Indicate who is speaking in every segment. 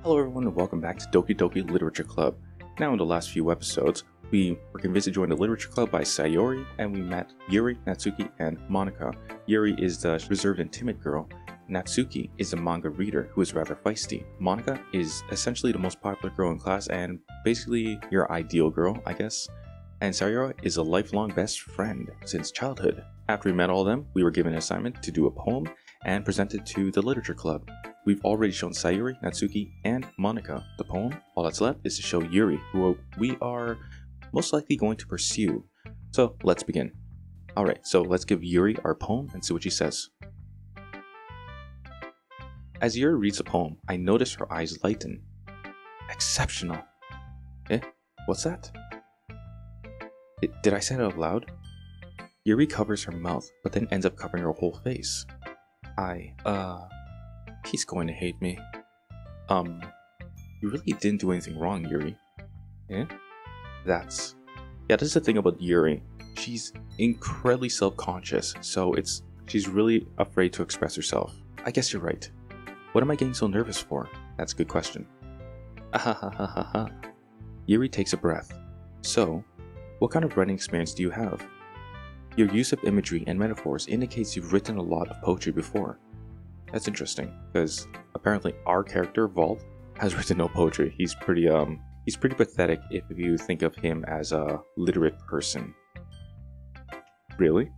Speaker 1: Hello everyone and welcome back to Doki Doki Literature Club. Now in the last few episodes, we were convinced to join the Literature Club by Sayori, and we met Yuri, Natsuki, and Monika. Yuri is the reserved and timid girl. Natsuki is a manga reader who is rather feisty. Monika is essentially the most popular girl in class and basically your ideal girl, I guess. And Sayori is a lifelong best friend since childhood. After we met all of them, we were given an assignment to do a poem and present it to the Literature Club. We've already shown Sayori, Natsuki, and Monika the poem. All that's left is to show Yuri, who we are most likely going to pursue. So let's begin. Alright, so let's give Yuri our poem and see what she says. As Yuri reads the poem, I notice her eyes lighten. Exceptional. What's that? Did I say it out loud? Yuri covers her mouth, but then ends up covering her whole face. He's going to hate me. You really didn't do anything wrong, Yuri. That's the thing about Yuri. She's incredibly self-conscious, so she's really afraid to express herself. I guess you're right. What am I getting so nervous for? That's a good question. Ahahahaha. Yuri takes a breath. So, what kind of writing experience do you have? Your use of imagery and metaphors indicates you've written a lot of poetry before. That's interesting, because apparently our character, Vault, has written no poetry. He's pretty pathetic if you think of him as a literate person. Really?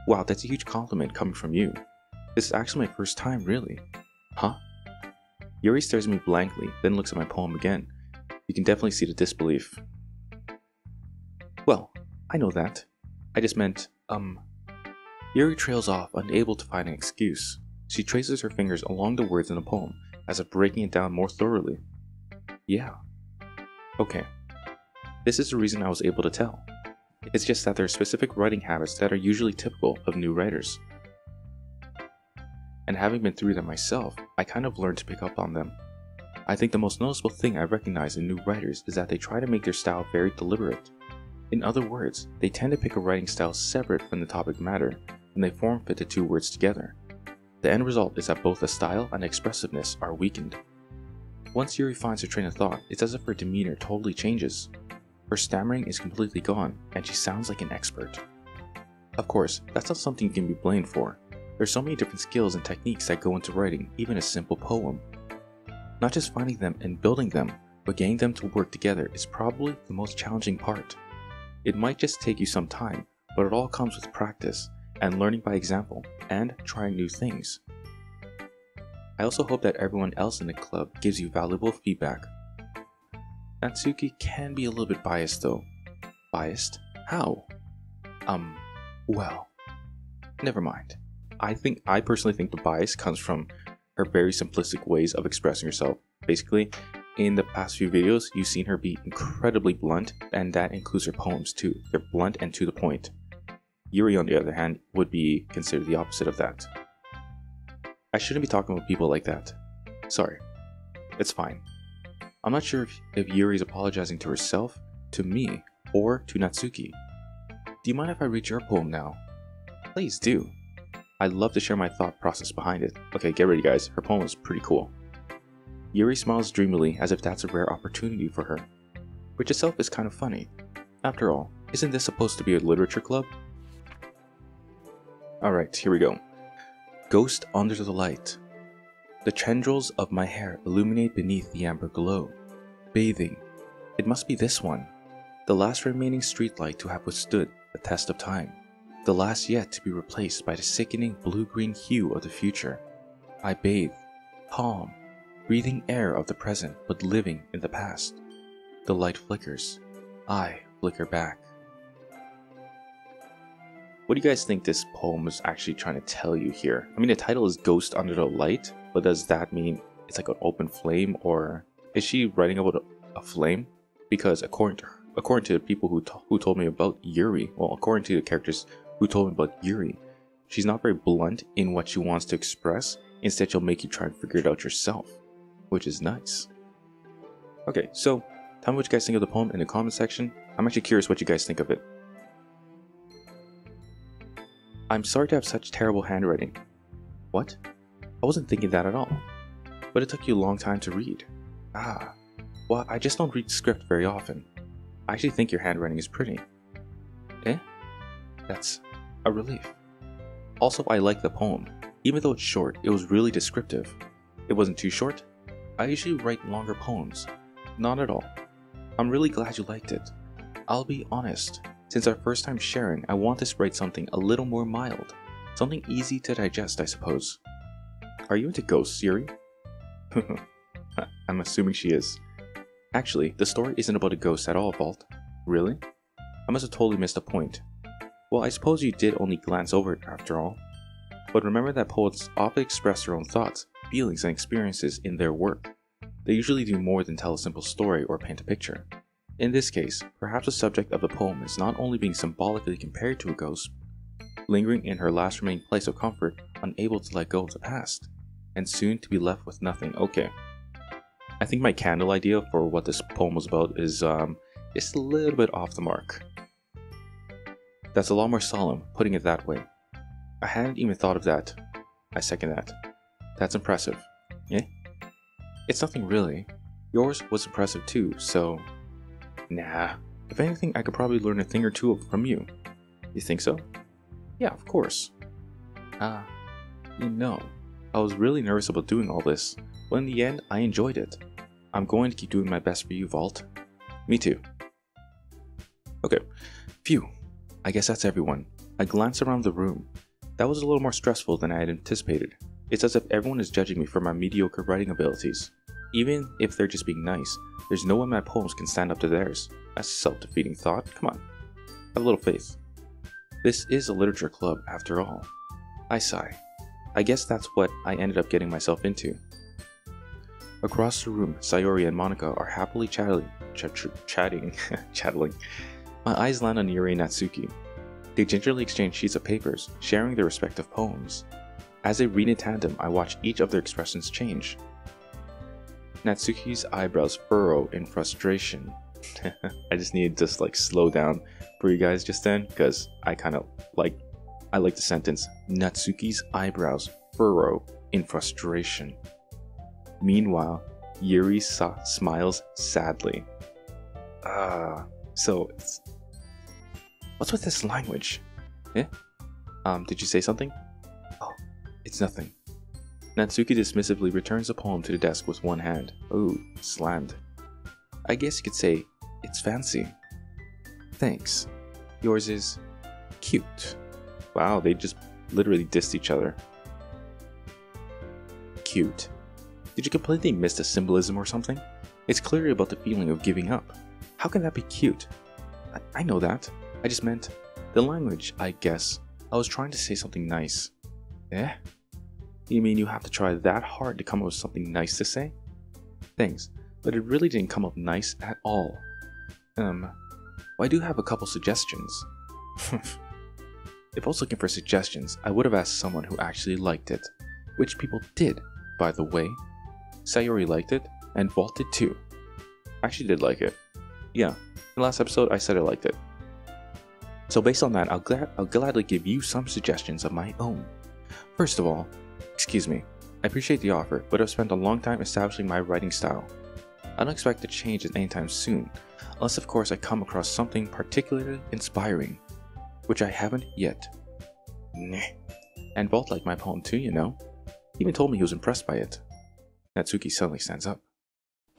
Speaker 1: Wow, that's a huge compliment coming from you. This is actually my first time, really. Huh? Yuri stares at me blankly, then looks at my poem again. You can definitely see the disbelief. Well, I know that. I just meant, Yuri trails off, unable to find an excuse. She traces her fingers along the words in the poem, as if breaking it down more thoroughly. Yeah. Okay. This is the reason I was able to tell. It's just that there are specific writing habits that are usually typical of new writers. And having been through them myself, I kind of learned to pick up on them. I think the most noticeable thing I recognize in new writers is that they try to make their style very deliberate. In other words, they tend to pick a writing style separate from the topic matter, and they form fit the two words together. The end result is that both the style and expressiveness are weakened. Once Yuri finds her train of thought, it's as if her demeanor totally changes. Her stammering is completely gone, and she sounds like an expert. Of course, that's not something you can be blamed for. There's so many different skills and techniques that go into writing even a simple poem. Not just finding them and building them, but getting them to work together is probably the most challenging part. It might just take you some time, but it all comes with practice, and learning by example, and trying new things. I also hope that everyone else in the club gives you valuable feedback. Natsuki can be a little bit biased though. Biased? How? Well, never mind. I personally think the bias comes from her very simplistic ways of expressing herself. Basically, in the past few videos, you've seen her be incredibly blunt, and that includes her poems too. They're blunt and to the point. Yuri, on the other hand, would be considered the opposite of that. I shouldn't be talking about people like that. Sorry. It's fine. I'm not sure if Yuri is apologizing to herself, to me, or to Natsuki. Do you mind if I read your poem now? Please do. I'd love to share my thought process behind it. Okay, get ready guys, her poem is pretty cool. Yuri smiles dreamily as if that's a rare opportunity for her, which itself is kind of funny. After all, isn't this supposed to be a literature club? Alright, here we go. Ghost under the light. The tendrils of my hair illuminate beneath the amber glow. Bathing. It must be this one. The last remaining streetlight to have withstood the test of time. The last yet to be replaced by the sickening blue-green hue of the future. I bathe. Calm. Breathing air of the present but living in the past. The light flickers. I flicker back. What do you guys think this poem is actually trying to tell you here? I mean, the title is Ghost Under the Light, but does that mean it's like an open flame, or is she writing about a flame? Because according to the people who told me about Yuri, well, according to the characters who told me about Yuri, she's not very blunt in what she wants to express. Instead, she'll make you try and figure it out yourself, which is nice. Okay, so tell me what you guys think of the poem in the comment section. I'm actually curious what you guys think of it. I'm sorry to have such terrible handwriting. What? I wasn't thinking that at all. But it took you a long time to read. Ah, well, I just don't read script very often. I actually think your handwriting is pretty. Eh? That's a relief. Also, I like the poem. Even though it's short, it was really descriptive. It wasn't too short. I usually write longer poems. Not at all. I'm really glad you liked it. I'll be honest. Since our first time sharing, I want to write something a little more mild. Something easy to digest, I suppose. Are you into ghosts, Yuri? I'm assuming she is. Actually, the story isn't about a ghost at all, Vault. Really? I must have totally missed a point. Well, I suppose you did only glance over it after all. But remember that poets often express their own thoughts, feelings, and experiences in their work. They usually do more than tell a simple story or paint a picture. In this case, perhaps the subject of the poem is not only being symbolically compared to a ghost, lingering in her last remaining place of comfort, unable to let go of the past, and soon to be left with nothing. Okay. I think my candle idea for what this poem was about is just a little bit off the mark. That's a lot more solemn, putting it that way. I hadn't even thought of that. I second that. That's impressive. Eh? It's nothing really. Yours was impressive too, so... Nah. If anything, I could probably learn a thing or two from you. You think so? Yeah, of course. You know, I was really nervous about doing all this, but in the end, I enjoyed it. I'm going to keep doing my best for you, Vault. Me too. Okay. Phew. I guess that's everyone. I glanced around the room. That was a little more stressful than I had anticipated. It's as if everyone is judging me for my mediocre writing abilities. Even if they're just being nice, there's no way my poems can stand up to theirs. That's a self-defeating thought. Come on. Have a little faith. This is a literature club, after all. I sigh. I guess that's what I ended up getting myself into. Across the room, Sayori and Monika are happily chatting. My eyes land on Yuri and Natsuki. They gingerly exchange sheets of papers, sharing their respective poems. As they read in tandem, I watch each of their expressions change. Natsuki's eyebrows furrow in frustration. I just need to slow down for you guys just then, because I like the sentence, Natsuki's eyebrows furrow in frustration. Meanwhile, Yuri smiles sadly. So what's with this language? Eh? Did you say something? Oh, it's nothing. Natsuki dismissively returns the poem to the desk with one hand. Ooh, slammed. I guess you could say, it's fancy. Thanks. Yours is cute. Wow, they just literally dissed each other. Cute. Did you completely miss the symbolism or something? It's clearly about the feeling of giving up. How can that be cute? I know that. I just meant the language, I guess. I was trying to say something nice. Eh? You mean you have to try that hard to come up with something nice to say? Thanks, but it really didn't come up nice at all. Well, I do have a couple suggestions. If I was looking for suggestions, I would have asked someone who actually liked it. Which people did, by the way. Sayori liked it, and Vault did too. I actually did like it. Yeah, in the last episode I said I liked it. So based on that, I'll gladly give you some suggestions of my own. First of all, excuse me, I appreciate the offer, but I've spent a long time establishing my writing style. I don't expect to change it anytime soon, unless of course I come across something particularly inspiring, which I haven't yet. Nah. And Vault liked my poem too, you know. He even told me he was impressed by it. Natsuki suddenly stands up.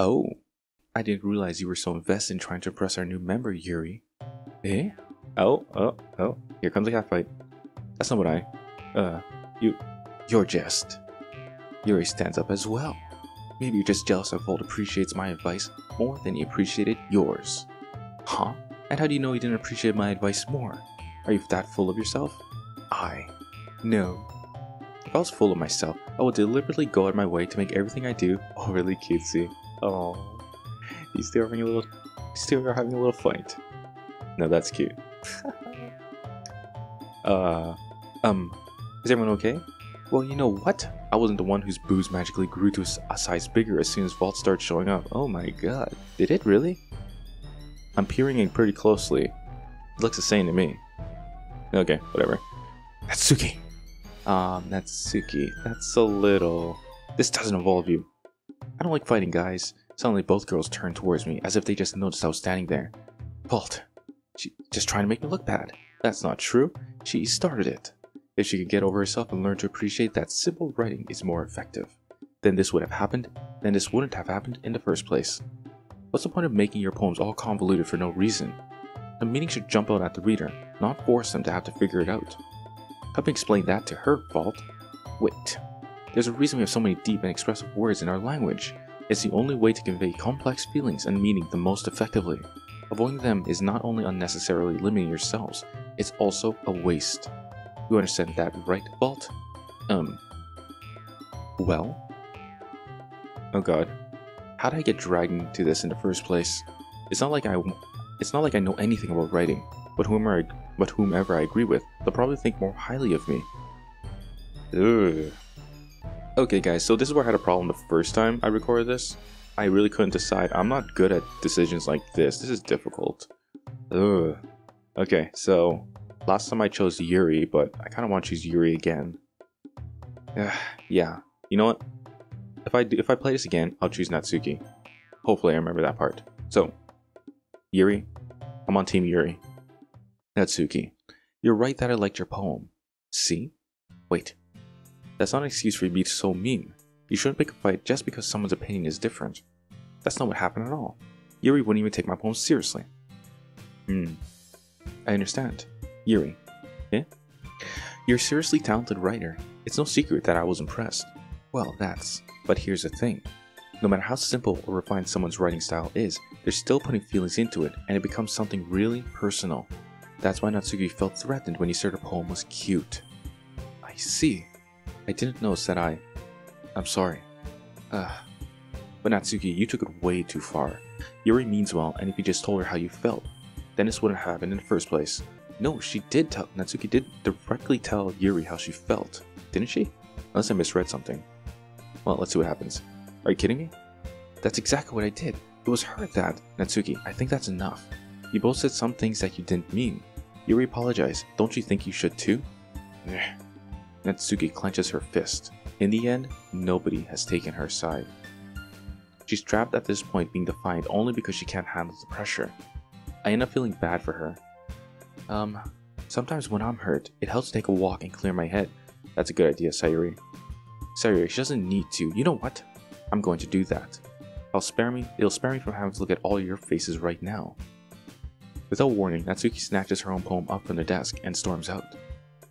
Speaker 1: Oh, I didn't realize you were so invested in trying to impress our new member, Yuri. Eh? Oh, here comes a catfight. That's not what you're just. Yuri stands up as well. Maybe you're just jealous that Vault appreciates my advice more than he appreciated yours. Huh? And how do you know he didn't appreciate my advice more? Are you that full of yourself? No. If I was full of myself, I would deliberately go out of my way to make everything I do overly cutesy. Oh, you still are having a little fight. No, that's cute. Is everyone okay? Well, you know what? I wasn't the one whose booze magically grew to a size bigger as soon as Vault started showing up. Oh my god. Did it really? I'm peering in pretty closely. It looks the same to me. Okay, whatever. Natsuki! Natsuki, that's a little... This doesn't involve you. I don't like fighting guys. Suddenly both girls turned towards me as if they just noticed I was standing there. Vault. She just trying to make me look bad. That's not true. She started it. If she could get over herself and learn to appreciate that simple writing is more effective, then this would have happened, then this wouldn't have happened in the first place. What's the point of making your poems all convoluted for no reason? The meaning should jump out at the reader, not force them to have to figure it out. Help me explain that to her, Vault. Wait. There's a reason we have so many deep and expressive words in our language. It's the only way to convey complex feelings and meaning the most effectively. Avoiding them is not only unnecessarily limiting yourselves, it's also a waste. You understand that, right, Vault? Well? Oh god. How did I get dragged into this in the first place? It's not like I know anything about writing, but whomever I agree with, they'll probably think more highly of me. Ugh. Okay guys, so this is where I had a problem the first time I recorded this. I really couldn't decide. I'm not good at decisions like this. This is difficult. Ugh. Okay, so last time I chose Yuri, but I kind of want to choose Yuri again. Yeah, you know what? If I play this again, I'll choose Natsuki. Hopefully I remember that part. So, Yuri, I'm on Team Yuri. Natsuki, you're right that I liked your poem. See? Wait. That's not an excuse for you to be so mean. You shouldn't pick a fight just because someone's opinion is different. That's not what happened at all. Yuri wouldn't even take my poem seriously. I understand. Yuri. Eh? You're a seriously talented writer. It's no secret that I was impressed. Well, but here's the thing. No matter how simple or refined someone's writing style is, they're still putting feelings into it, and it becomes something really personal. That's why Natsuki felt threatened when he said her poem was cute. I see. I didn't notice that I'm sorry. But Natsuki, you took it way too far. Yuri means well, and if you just told her how you felt, then this wouldn't have happened in the first place. No, Natsuki did directly tell Yuri how she felt, didn't she? Unless I misread something. Well, let's see what happens. Are you kidding me? That's exactly what I did. It was her that. Natsuki, I think that's enough. You both said some things that you didn't mean. Yuri apologized. Don't you think you should too? Natsuki clenches her fist. In the end, nobody has taken her side. She's trapped at this point, being defiant only because she can't handle the pressure. I end up feeling bad for her. Sometimes when I'm hurt, it helps to take a walk and clear my head. That's a good idea, Sayori. Sayori, she doesn't need to. You know what? I'm going to do that. It'll spare me from having to look at all your faces right now. Without warning, Natsuki snatches her own poem up from the desk and storms out.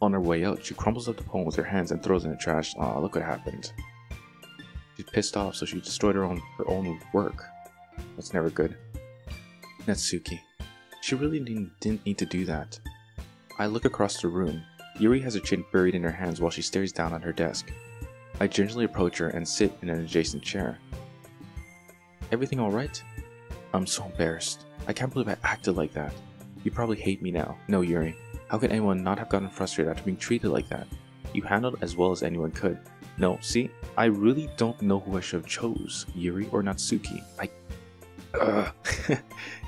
Speaker 1: On her way out, she crumbles up the poem with her hands and throws it in the trash. Aw, look what happened. She's pissed off, so she destroyed her own work. That's never good. Natsuki. She really didn't need to do that. I look across the room. Yuri has her chin buried in her hands while she stares down at her desk. I gingerly approach her and sit in an adjacent chair. Everything alright? I'm so embarrassed. I can't believe I acted like that. You probably hate me now. No, Yuri. How could anyone not have gotten frustrated after being treated like that? You handled as well as anyone could. No, see? I really don't know who I should have chose, Yuri or Natsuki.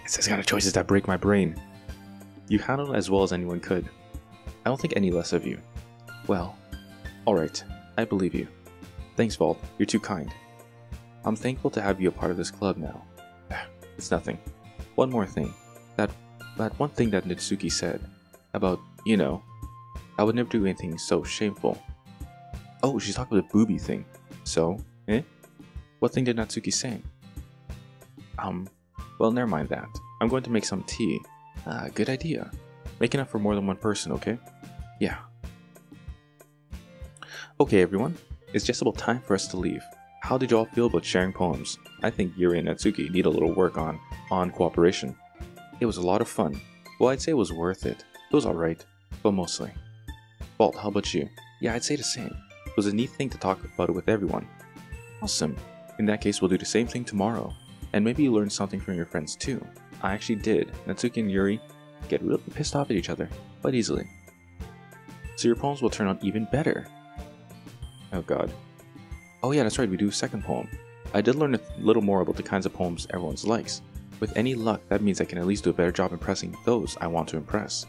Speaker 1: It's these kind of choices that break my brain. You handled as well as anyone could. I don't think any less of you. Well, alright. I believe you. Thanks, Vault. You're too kind. I'm thankful to have you a part of this club now. It's nothing. One more thing. That one thing that Natsuki said. About, I would never do anything so shameful. Oh, she's talking about the booby thing. So, What thing did Natsuki say? Well, never mind that. I'm going to make some tea. Good idea. Make enough for more than one person, okay? Yeah. Okay, everyone. It's just about time for us to leave. How did y'all feel about sharing poems? I think Yuri and Natsuki need a little work on cooperation. It was a lot of fun. Well, I'd say it was worth it. It was alright, but mostly. Vault, how about you? Yeah, I'd say the same. It was a neat thing to talk about it with everyone. Awesome. In that case, we'll do the same thing tomorrow. And maybe you learned something from your friends too. I actually did. Natsuki and Yuri get really pissed off at each other, but easily. So your poems will turn out even better. Oh god. Oh yeah, that's right, we do a second poem. I did learn a little more about the kinds of poems everyone likes. With any luck, that means I can at least do a better job impressing those I want to impress.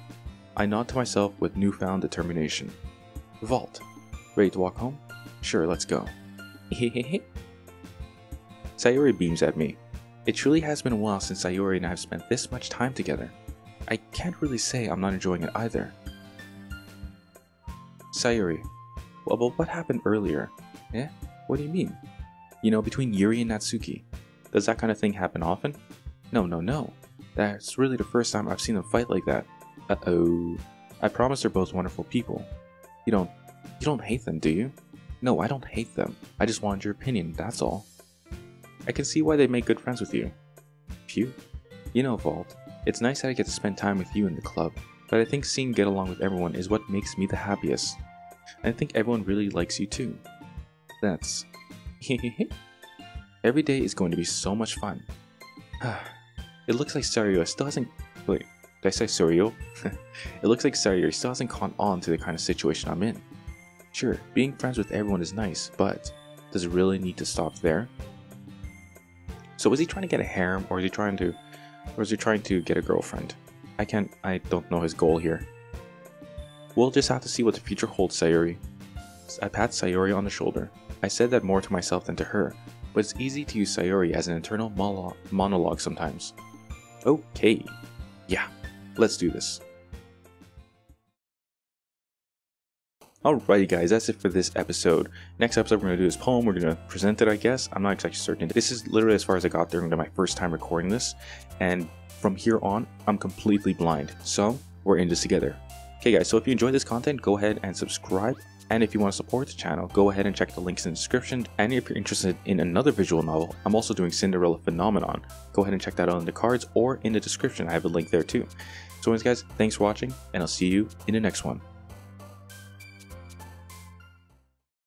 Speaker 1: I nod to myself with newfound determination. Vault. Ready to walk home? Sure, let's go. Sayori beams at me. It truly has been a while since Sayori and I have spent this much time together. I can't really say I'm not enjoying it either. Sayori, well, but what happened earlier? Eh? What do you mean? You know, between Yuri and Natsuki. Does that kind of thing happen often? No. That's really the first time I've seen them fight like that. Uh-oh. I promise they're both wonderful people. You don't hate them, do you? No, I don't hate them. I just wanted your opinion, that's all. I can see why they make good friends with you. Phew. You know, Vault, it's nice that I get to spend time with you in the club, but I think seeing get along with everyone is what makes me the happiest. And I think everyone really likes you too. That's... Every day is going to be so much fun. It looks like Sayori still hasn't... Wait, did I say Sayori? It looks like Sayori still hasn't caught on to the kind of situation I'm in. Sure, being friends with everyone is nice, but does it really need to stop there? So is he trying to get a harem, or is he trying to get a girlfriend? I don't know his goal here. We'll just have to see what the future holds, Sayori. I pat Sayori on the shoulder. I said that more to myself than to her, but it's easy to use Sayori as an internal monologue sometimes. Okay. Yeah, let's do this. Alrighty guys, that's it for this episode. Next episode we're going to do this poem, we're going to present it I guess. I'm not exactly certain. This is literally as far as I got during my first time recording this, and from here on, I'm completely blind. So, we're in this together. Okay guys, so if you enjoyed this content, go ahead and subscribe. And if you want to support the channel, go ahead and check the links in the description. And if you're interested in another visual novel, I'm also doing Cinderella Phenomenon. Go ahead and check that out in the cards or in the description. I have a link there too. So anyways guys, thanks for watching, and I'll see you in the next one.